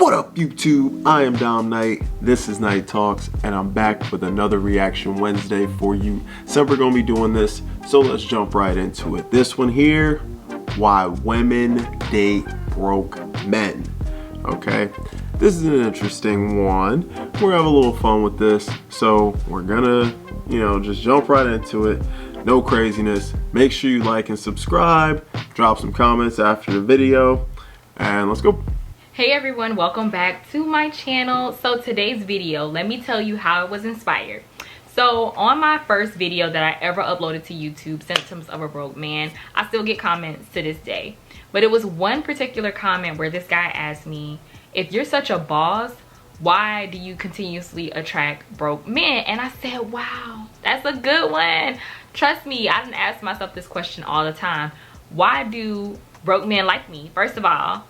What up, YouTube? I am Dom Knight. This is Night Talks, and I'm back with another Reaction Wednesday for you. So we're gonna be doing this, so let's jump right into it. This one here, why women date broke men. Okay, this is an interesting one. We're gonna have a little fun with this, so we're gonna, just jump right into it. No craziness. Make sure you like and subscribe. Drop some comments after the video, and let's go. Hey everyone, welcome back to my channel. So today's video, let me tell you how it was inspired. So on my first video that I ever uploaded to YouTube, Symptoms of a Broke Man, I still get comments to this day. But it was one particular comment where this guy asked me, if you're such a boss, why do you continuously attract broke men? And I said, wow, that's a good one. Trust me, I didn't ask myself this question all the time. Why do broke men like me, first of all?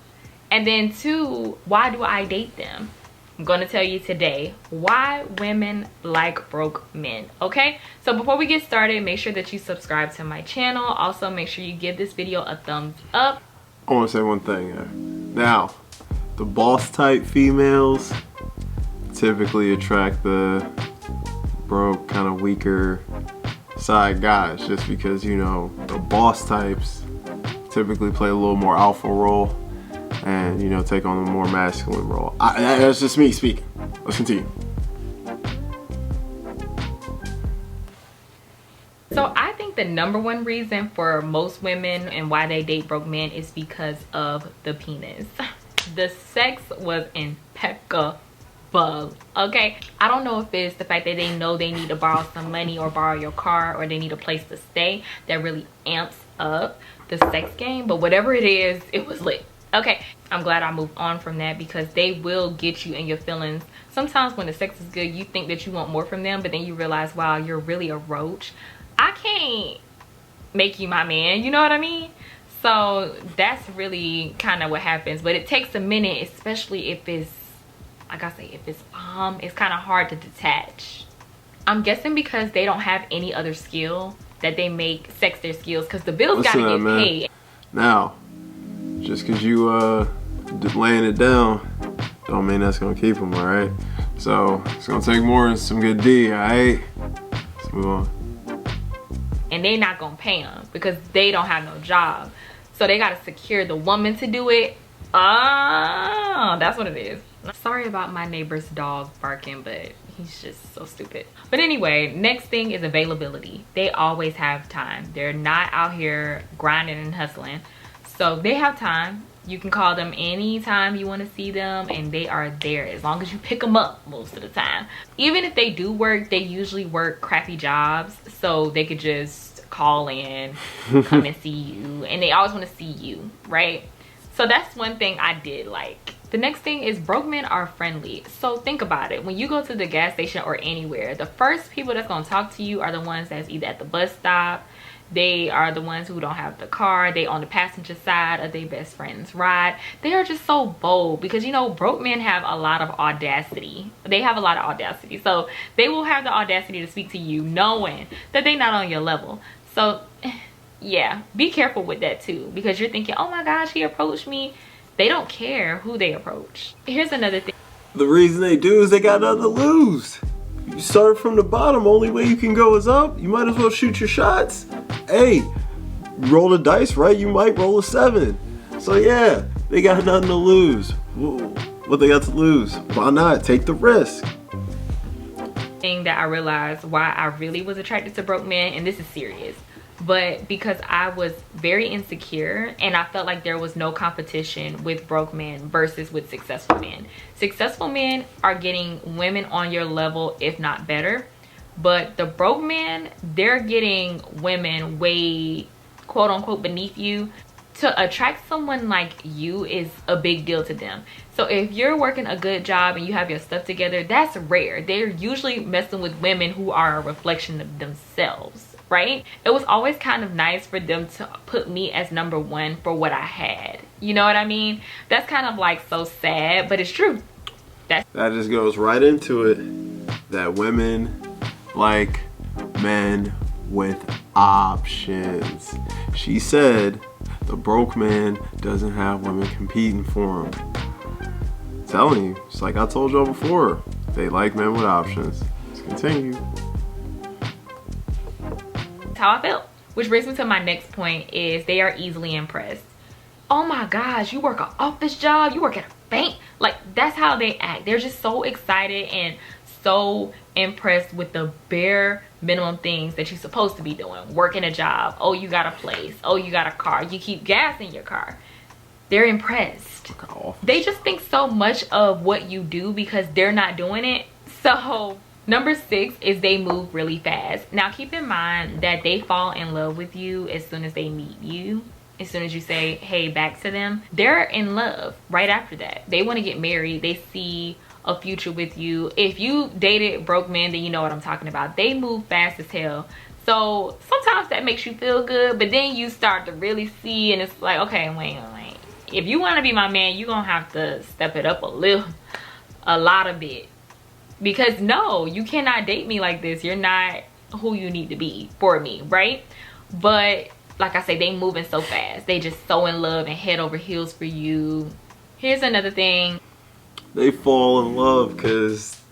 And then two, why do I date them? I'm gonna tell you today why women like broke men, okay? So before we get started, make sure that you subscribe to my channel. Also, make sure you give this video a thumbs up. I wanna say one thing. Now, the boss type females typically attract the broke, kind of weaker side guys, just because, the boss types typically play a little more alpha role and take on a more masculine role. That's just me speaking. Let's continue. So I think the number one reason for most women and why they date broke men is because of the penis. The sex was impeccable, okay? I don't know if it's the fact that they know they need to borrow some money or borrow your car or they need a place to stay that really amps up the sex game, but whatever it is, it was lit. Okay, I'm glad I moved on from that because they will get you in your feelings. Sometimes when the sex is good, you think that you want more from them, but then you realize, wow, you're really a roach. I can't make you my man, you know what I mean? So that's really kind of what happens, but it takes a minute, especially if it's, like I say, if it's it's kind of hard to detach. I'm guessing because they don't have any other skill that they make sex their skills, because the bills gotta get paid. Now, just because you laying it down don't mean that's gonna keep them, all right? So it's gonna take more than some good D, all right? Let's move on. And they not gonna pay them because they don't have no job, so they gotta secure the woman to do it. That's what it is. Sorry about my neighbor's dog barking, but he's just so stupid. But anyway, next thing is availability. They always have time. They're not out here grinding and hustling, so they have time. You can call them anytime you want to see them and they are there, as long as you pick them up most of the time. Even if they do work, they usually work crappy jobs, so they could just call in, come and see you, and they always want to see you, right? So that's one thing I did like. The next thing is broke men are friendly. So think about it. When you go to the gas station or anywhere, the first people that's going to talk to you are the ones that's either at the bus stop. They are the ones who don't have the car. They on the passenger side of their best friend's ride. They are just so bold because, broke men have a lot of audacity. They have a lot of audacity. So they will have the audacity to speak to you knowing that they're not on your level. So yeah, be careful with that too, because you're thinking, oh my gosh, he approached me. They don't care who they approach. Here's another thing. The reason they do is they got nothing to lose. You start from the bottom, only way you can go is up. You might as well shoot your shots. Hey, roll the dice, right? You might roll a 7. So yeah, they got nothing to lose. What they got to lose? Why not? Take the risk. Thing that I realized why I really was attracted to broke men, and this is serious, but because I was very insecure and I felt like there was no competition with broke men versus with successful men. Successful men are getting women on your level, if not better, but the broke men, they're getting women way quote unquote beneath you. To attract someone like you is a big deal to them. So if you're working a good job and you have your stuff together, that's rare. They're usually messing with women who are a reflection of themselves, right? It was always kind of nice for them to put me as number one for what I had. You know what I mean? That's kind of like so sad, but it's true. That just goes right into it, that women like men with options. She said the broke man doesn't have women competing for him. telling you, it's like I told y'all before, they like men with options. Let's continue. That's how I felt. Which brings me to my next point is they are easily impressed. Oh my gosh, you work an office job, you work at a bank. Like, that's how they act. They're just so excited and so impressed with the bare minimum things that you're supposed to be doing. Working a job, oh, you got a place, oh, you got a car, you keep gas in your car. They're impressed. They just think so much of what you do because they're not doing it. So number 6 is they move really fast. Now keep in mind that they fall in love with you as soon as they meet you. As soon as you say hey back to them, they're in love right after that. They want to get married. They see a future with you. If you dated broke men, then you know what I'm talking about. They move fast as hell. So sometimes that makes you feel good, but then you start to really see, and it's like, okay, wait. If you want to be my man, you're gonna have to step it up a lot of bit. Because no, you cannot date me like this. You're not who you need to be for me, right? But like I say, they moving so fast. They just so in love and head over heels for you. Here's another thing. They fall in love because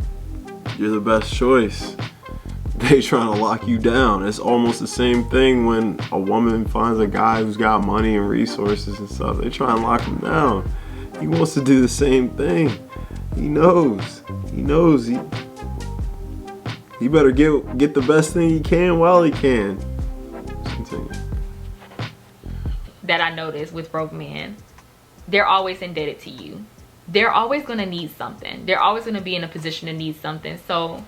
you're the best choice. They trying to lock you down. It's almost the same thing when a woman finds a guy who's got money and resources and stuff. They try and lock him down. He wants to do the same thing. He knows. He better get the best thing he can while he can. Let's continue. That I noticed with broke men, they're always indebted to you. They're always going to need something. They're always going to be in a position to need something. So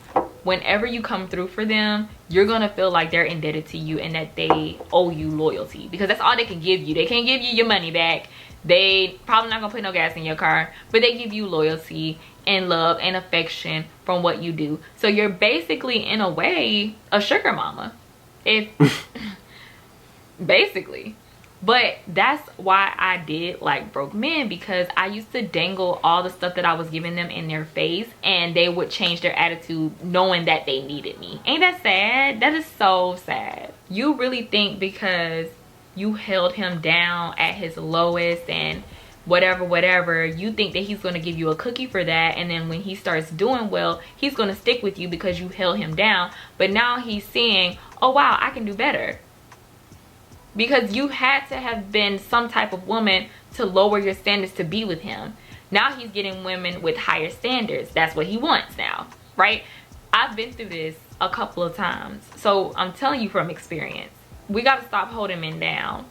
whenever you come through for them, you're going to feel like they're indebted to you and that they owe you loyalty, because that's all they can give you. They can't give you your money back. They probably not going to put no gas in your car, but they give you loyalty and love and affection from what you do. So you're basically, in a way, a sugar mama. Basically. But that's why I did like broke men, because I used to dangle all the stuff that I was giving them in their face, and they would change their attitude knowing that they needed me. Ain't that sad? That is so sad. You really think because you held him down at his lowest and whatever, you think that he's going to give you a cookie for that, and then when he starts doing well, he's going to stick with you because you held him down. But now he's seeing, oh wow, I can do better. Because you had to have been some type of woman to lower your standards to be with him. Now he's getting women with higher standards. That's what he wants now, right? I've been through this a couple of times, so I'm telling you from experience. We got to stop holding men down.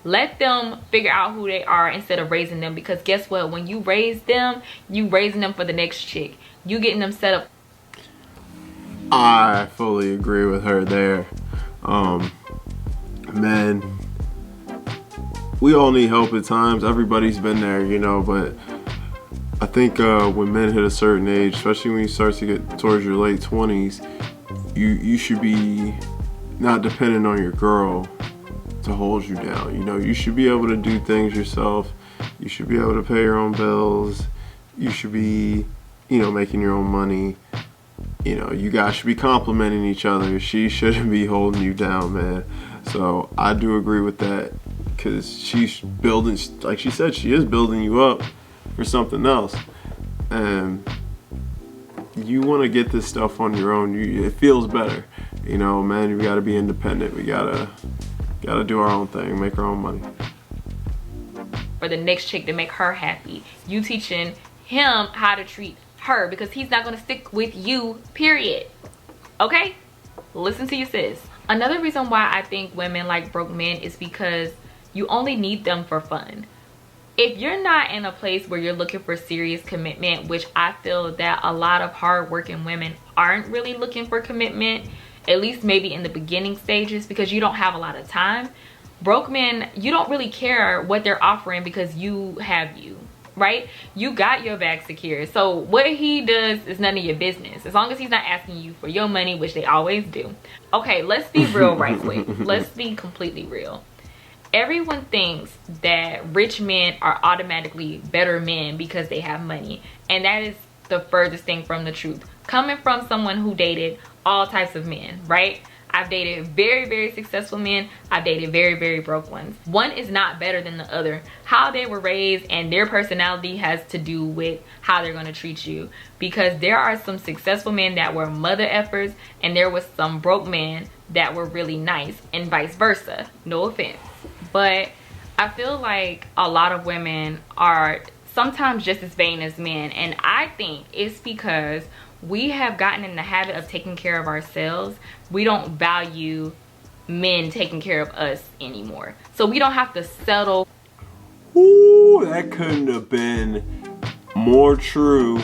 Let them figure out who they are instead of raising them, because guess what? When you raise them, you raising them for the next chick. You getting them set up. I fully agree with her there. Man, we all need help at times. Everybody's been there, you know, but I think when men hit a certain age, especially when you start to get towards your late 20s, you should be not dependent on your girl to hold you down. You know, you should be able to do things yourself. You should be able to pay your own bills. You should be, you know, making your own money. You know, you guys should be complimenting each other. She shouldn't be holding you down, man. So I do agree with that, because she's building, like she said, she is building you up for something else. And you want to get this stuff on your own. It feels better, you know, man. You got to be independent. We gotta do our own thing, make our own money. For the next chick to make her happy, you teaching him how to treat her, because he's not going to stick with you, period. Okay, listen to your sis. Another reason why I think women like broke men is because you only need them for fun. If you're not in a place where you're looking for serious commitment, which I feel that a lot of hardworking women aren't really looking for commitment, at least maybe in the beginning stages, because you don't have a lot of time. Broke men, you don't really care what they're offering because you have you, right? You got your bag secured. So what he does is none of your business, as long as he's not asking you for your money, which they always do. Okay, let's be real right quick. Let's be completely real. Everyone thinks that rich men are automatically better men because they have money, and that is the furthest thing from the truth, coming from someone who dated all types of men, right? I've dated very, very successful men. I've dated very, very broke ones. One is not better than the other. How they were raised and their personality has to do with how they're gonna treat you. Because there are some successful men that were mother effers, and there was some broke men that were really nice, and vice versa. No offense. But I feel like a lot of women are sometimes just as vain as men, and I think it's because we have gotten in the habit of taking care of ourselves. We don't value men taking care of us anymore, so we don't have to settle. Ooh, that couldn't have been more true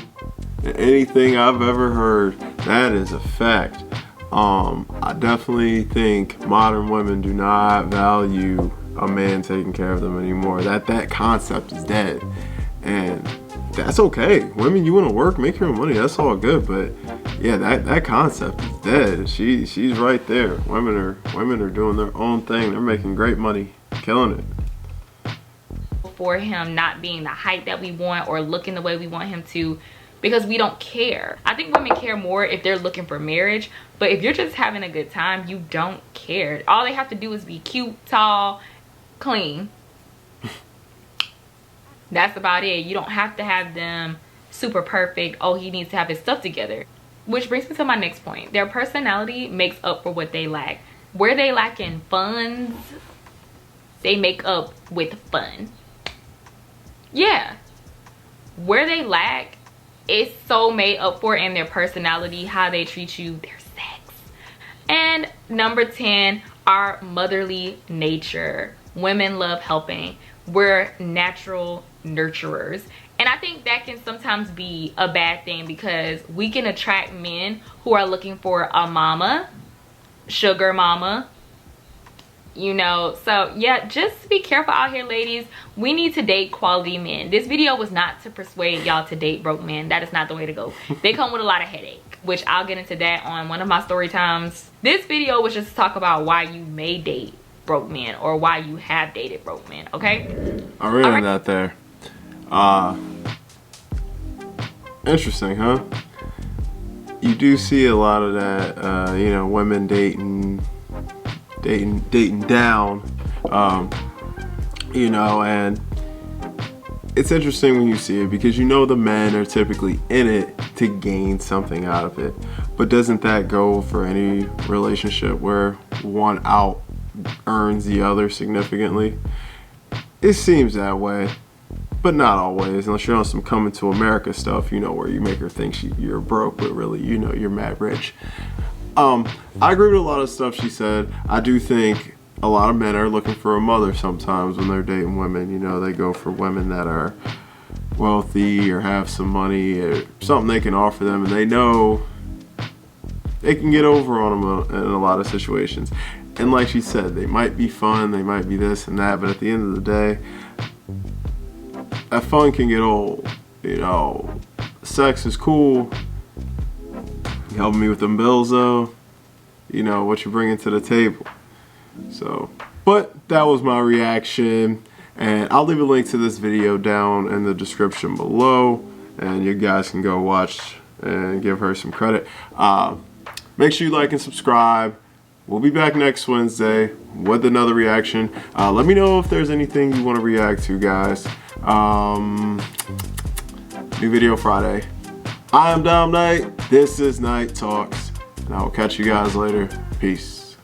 than anything I've ever heard. That is a fact. I definitely think modern women do not value a man taking care of them anymore. That concept is dead, and that's okay. Women, you want to work, make your own money, that's all good. But yeah, that concept is dead. She's right there. Women are doing their own thing. They're making great money, killing it. For him not being the height that we want or looking the way we want him to, because we don't care. I think women care more if they're looking for marriage, but if you're just having a good time, you don't care. All they have to do is be cute, tall, clean. That's about it. You don't have to have them super perfect. Oh, he needs to have his stuff together. Which brings me to my next point. Their personality makes up for what they lack. Where they lack in funds, they make up with fun. Yeah. Where they lack, it's so made up for in their personality, how they treat you, their sex. And number 10, our motherly nature. Women love helping. We're natural nurturers, and I think that can sometimes be a bad thing, because we can attract men who are looking for a mama, sugar mama, you know. So yeah, just be careful out here, ladies. We need to date quality men. This video was not to persuade y'all to date broke men. That is not the way to go. They come with a lot of headache, which I'll get into that on one of my story times. This video was just to talk about why you may date broke men, or why you have dated broke men. Okay, I read that there. Interesting, huh? You do see a lot of that, you know, women dating down, you know, and it's interesting when you see it, because you know the men are typically in it to gain something out of it. But doesn't that go for any relationship where one out earns the other significantly? It seems that way, but not always, unless you're on some Coming to America stuff, you know, where you make her think you're broke, but really, you know, you're mad rich. I agree with a lot of stuff she said. I do think a lot of men are looking for a mother sometimes when they're dating women. You know, they go for women that are wealthy or have some money or something they can offer them, and they know they can get over on them in a lot of situations. And like she said, they might be fun, they might be this and that, but at the end of the day, that fun can get old. You know, sex is cool. You helping me with them bills though, you know, what you bringing to the table. So, but that was my reaction, and I'll leave a link to this video down in the description below, and you guys can go watch and give her some credit. Make sure you like and subscribe. We'll be back next Wednesday with another reaction. Let me know if there's anything you want to react to, guys. New video Friday. I am Dom Knight. This is Night Talks, and I will catch you guys later. Peace.